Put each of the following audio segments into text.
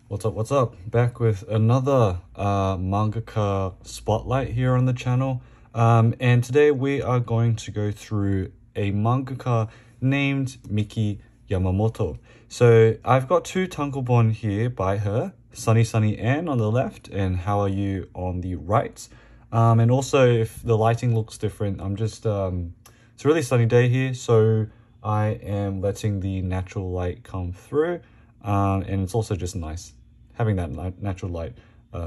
What's up, what's up? Back with another mangaka spotlight here on the channel. And today we are going to go through a mangaka named Miki Yamamoto. So I've got two tankobon here by her, Sunny Sunny Ann on the left and How Are You on the right. And also if the lighting looks different, it's a really sunny day here, so I am letting the natural light come through. And it's also just nice having that natural light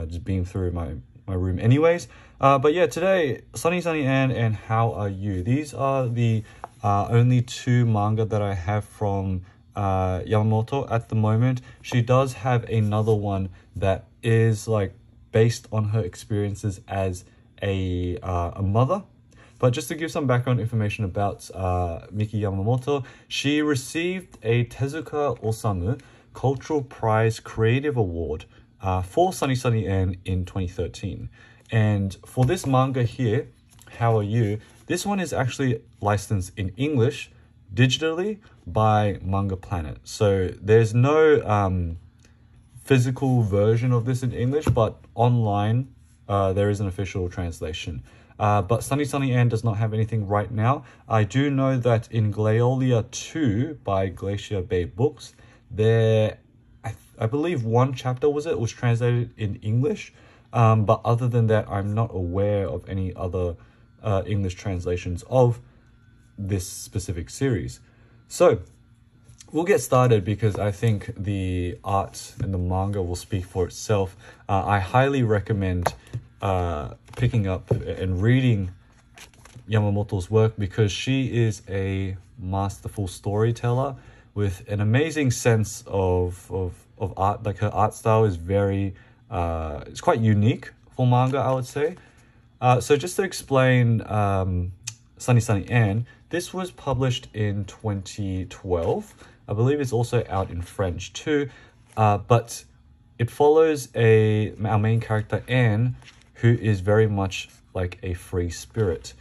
just beam through my room anyways. But yeah, today, Sunny Sunny Ann and How Are You? These are the only two manga that I have from Yamamoto at the moment. She does have another one that is like based on her experiences as a mother. But just to give some background information about Miki Yamamoto, she received a Tezuka Osamu Cultural Prize Creative Award for Sunny Sunny Ann in 2013. And for this manga here, How Are You? This one is actually licensed in English digitally by Manga Planet. So there's no physical version of this in English, but online there is an official translation. But Sunny Sunny Ann does not have anything right now. I do know that in Glaolia 2 by Glacier Bay Books, I believe one chapter was translated in English. But other than that, I'm not aware of any other English translations of this specific series. So we'll get started because I think the art and the manga will speak for itself. I highly recommend picking up and reading Yamamoto's work because she is a masterful storyteller with an amazing sense of art. Like her art style is very it's quite unique for manga, I would say. So just to explain Sunny Sunny Ann, this was published in 2012. I believe it's also out in French too, but it follows our main character Anne, who is very much like a free spirit.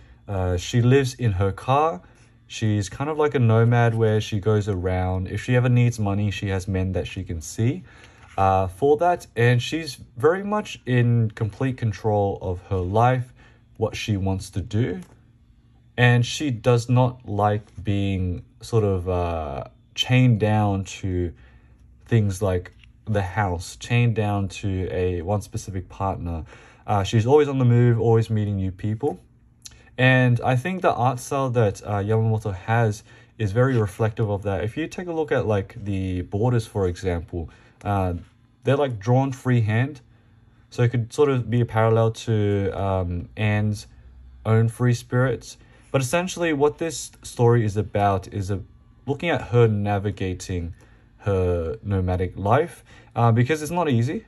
She lives in her car. She's kind of like a nomad where she goes around. If she ever needs money, she has men that she can see for that. And she's very much in complete control of her life, what she wants to do. And she does not like being sort of chained down to things like the house, chained down to one specific partner. She's always on the move, always meeting new people. And I think the art style that Yamamoto has is very reflective of that. If you take a look at like the borders, for example, they're like drawn freehand. So it could sort of be a parallel to Anne's own free spirits. But essentially what this story is about is looking at her navigating her nomadic life because it's not easy,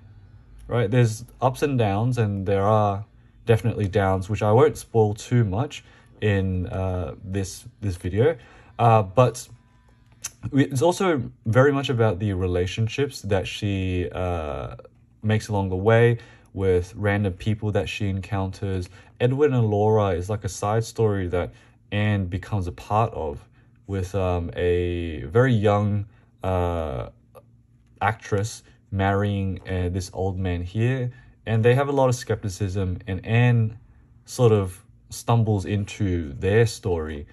right? There's ups and downs, and there are definitely downs, which I won't spoil too much in this video. But it's also very much about the relationships that she makes along the way with random people that she encounters. Edwin and Laura is like a side story that Anne becomes a part of with a very young actress marrying this old man here. And they have a lot of skepticism, and Anne sort of stumbles into their story.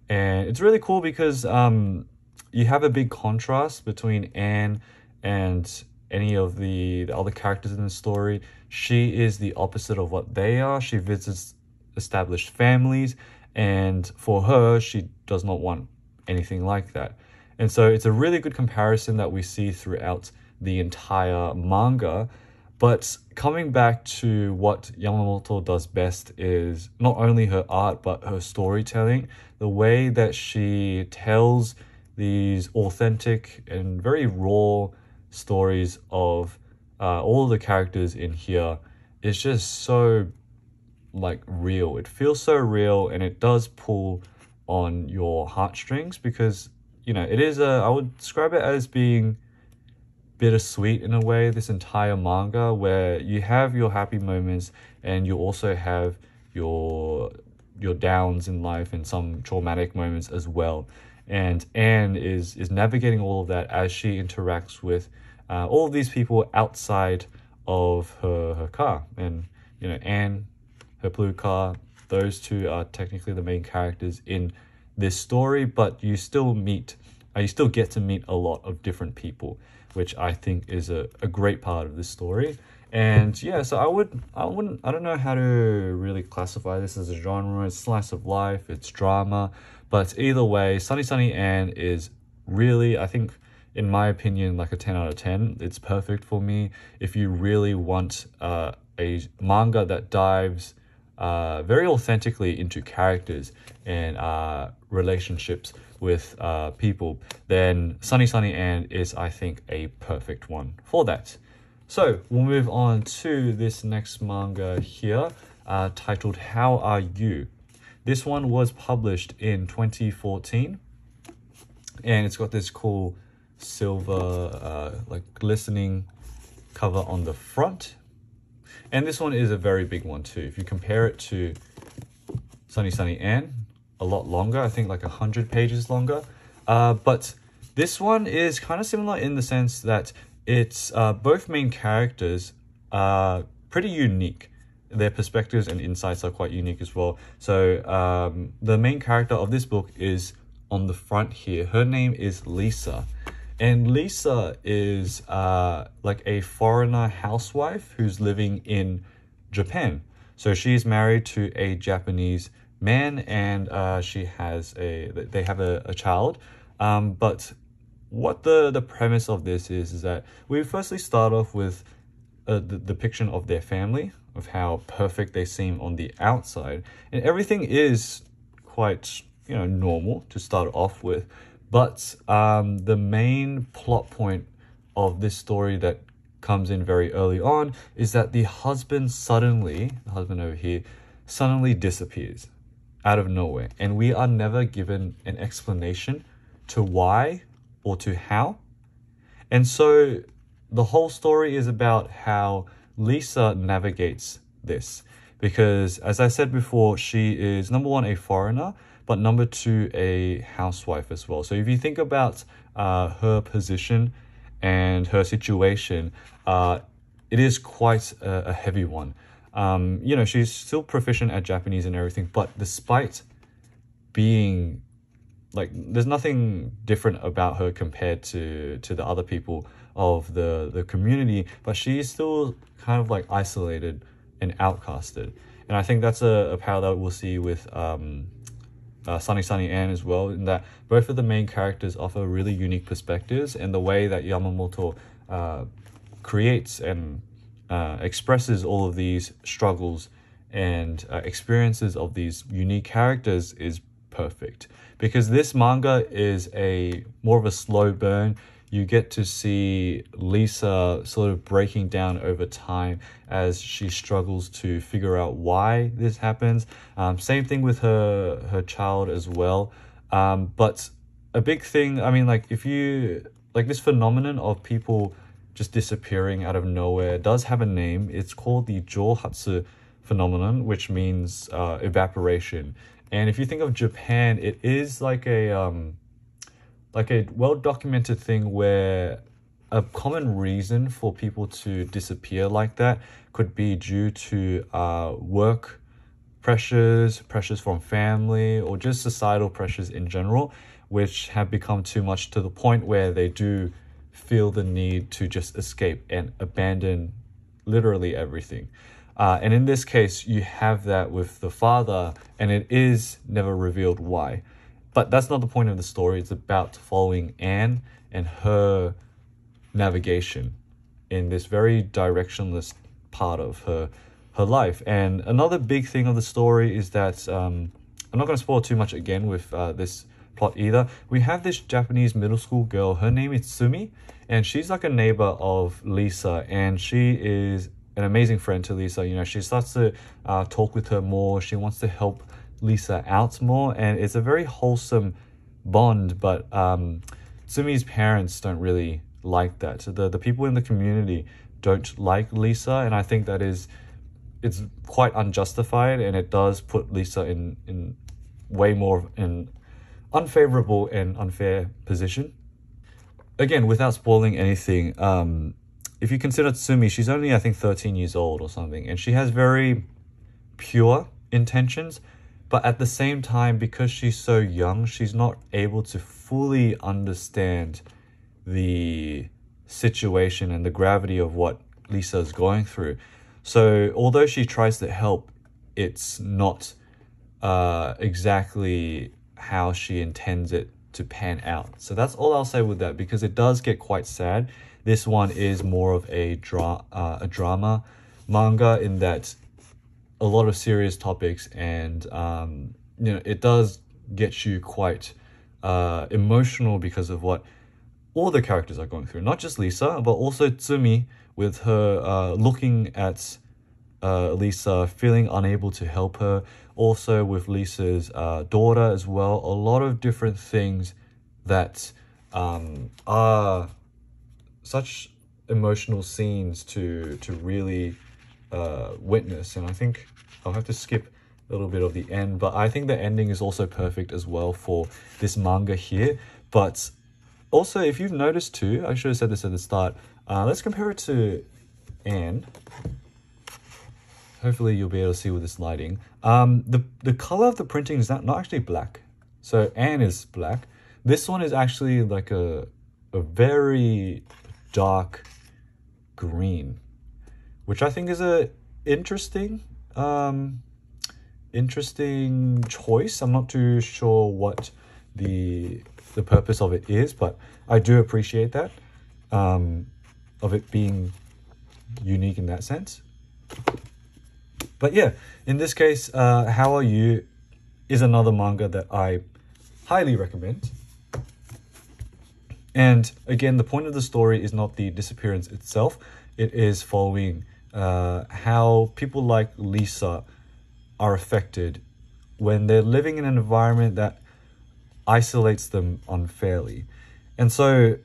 And it's really cool because you have a big contrast between Anne and any of the other characters in the story. She is the opposite of what they are. She visits established families, and for her, she does not want anything like that. And so it's a really good comparison that we see throughout the entire manga. But coming back to what Yamamoto does best is not only her art, but her storytelling. The way that she tells these authentic and very raw stories of all the characters in here is just so like real. It feels so real, and it does pull on your heartstrings because, you know, it is I would describe it as being bittersweet in a way, this entire manga, where you have your happy moments and you also have your downs in life and some traumatic moments as well. And Anne is navigating all of that as she interacts with all of these people outside of her car. And, you know, Anne, her blue car, those two are technically the main characters in this story, but you still get to meet a lot of different people, which I think is a great part of this story. And yeah, so I don't know how to really classify this as a genre. It's slice of life, it's drama, but either way, Sunny Sunny Anne is really, I think, in my opinion, like a 10 out of 10. It's perfect for me if you really want a manga that dives very authentically into characters and relationships with people. Then Sunny Sunny Anne is, I think, a perfect one for that. So we'll move on to this next manga here, titled How Are You? This one was published in 2014, and it's got this cool silver, like glistening cover on the front. And this one is a very big one too. If you compare it to Sunny Sunny Anne, a lot longer, I think like 100 pages longer. But this one is kind of similar in the sense that it's both main characters are pretty unique. Their perspectives and insights are quite unique as well. So the main character of this book is on the front here. Her name is Lisa. And Lisa is like a foreigner housewife who's living in Japan. So she's married to a Japanese man, and they have a child. But what the premise of this is that we firstly start off with the depiction of their family, of how perfect they seem on the outside, and everything is quite, you know, normal to start off with. But the main plot point of this story that comes in very early on is that the husband over here, suddenly disappears out of nowhere. And we are never given an explanation to why or to how. And so the whole story is about how Lisa navigates this. Because, as I said before, she is, number one, a foreigner, but number two, a housewife as well. So if you think about her position and her situation, it is quite a heavy one. You know, she's still proficient at Japanese and everything, but despite being, like, there's nothing different about her compared to the other people of the community, but she's still kind of like isolated and outcasted. And I think that's a parallel we'll see with Sunny Sunny Anne as well, in that both of the main characters offer really unique perspectives, and the way that Yamamoto creates and expresses all of these struggles and experiences of these unique characters is perfect. Because this manga is more of a slow burn. You get to see Lisa sort of breaking down over time as she struggles to figure out why this happens. Same thing with her child as well. But a big thing, I mean, like, if you, like, this phenomenon of people just disappearing out of nowhere does have a name. It's called the Johatsu phenomenon, which means evaporation. And if you think of Japan, it is like a well-documented thing where a common reason for people to disappear like that could be due to work pressures from family, or just societal pressures in general, which have become too much to the point where they do feel the need to just escape and abandon literally everything. And in this case, you have that with the father, and it is never revealed why. But that's not the point of the story. It's about following Anne and her navigation in this very directionless part of her life. And another big thing of the story is that, I'm not going to spoil too much again with this plot either. We have this Japanese middle school girl. Her name is Sumi, and she's like a neighbor of Lisa, and she is an amazing friend to Lisa. You know, she starts to talk with her more. She wants to help Lisa out more, and it's a very wholesome bond. But Sumi's parents don't really like that. So the people in the community don't like Lisa, and I think that it's quite unjustified, and it does put Lisa in way more of an unfavorable and unfair position. again, without spoiling anything, if you consider Tsumi, she's only, I think, 13 years old or something, and she has very pure intentions, but at the same time, because she's so young, she's not able to fully understand the situation and the gravity of what Lisa is going through. So although she tries to help, it's not exactly how she intends it to pan out. So that's all I'll say with that, because it does get quite sad. This one is more of a drama manga, in that a lot of serious topics, and you know, it does get you quite emotional because of what all the characters are going through. Not just Lisa, but also Tsumi, with her looking at Lisa, feeling unable to help her. Also with Lisa's daughter as well. A lot of different things that are such emotional scenes to really witness. And I think I'll have to skip a little bit of the end, but I think the ending is also perfect as well for this manga here. But also, if you've noticed too, I should have said this at the start, let's compare it to Anne. Hopefully you'll be able to see with this lighting. The color of the printing is not actually black. So Anne is black. This one is actually like a very dark green, which I think is a interesting choice. I'm not too sure what the purpose of it is, but I do appreciate that, of it being unique in that sense. But yeah, in this case, How Are You is another manga that I highly recommend. And again, the point of the story is not the disappearance itself. It is following how people like Lisa are affected when they're living in an environment that isolates them unfairly. And so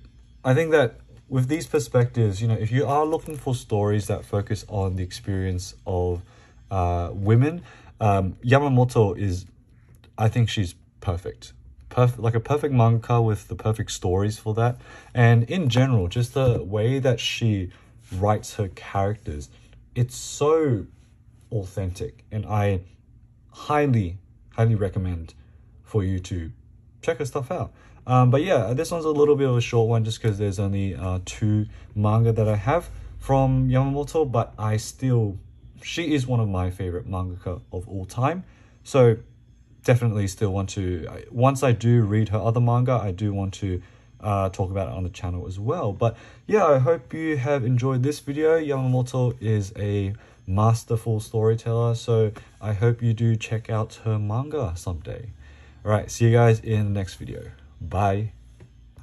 I think that with these perspectives, you know, if you are looking for stories that focus on the experience of women, Yamamoto is, I think she's perfect. Like a perfect manga with the perfect stories for that. And in general, just the way that she writes her characters, it's so authentic, and I highly recommend for you to check her stuff out. But yeah, this one's a little bit of a short one just because there's only 2 manga that I have from Yamamoto, but she is one of my favorite mangaka of all time. So definitely still want to, once I do read her other manga, I do want to talk about it on the channel as well. But yeah, I hope you have enjoyed this video. Yamamoto is a masterful storyteller, so I hope you do check out her manga someday. Alright, see you guys in the next video. Bye.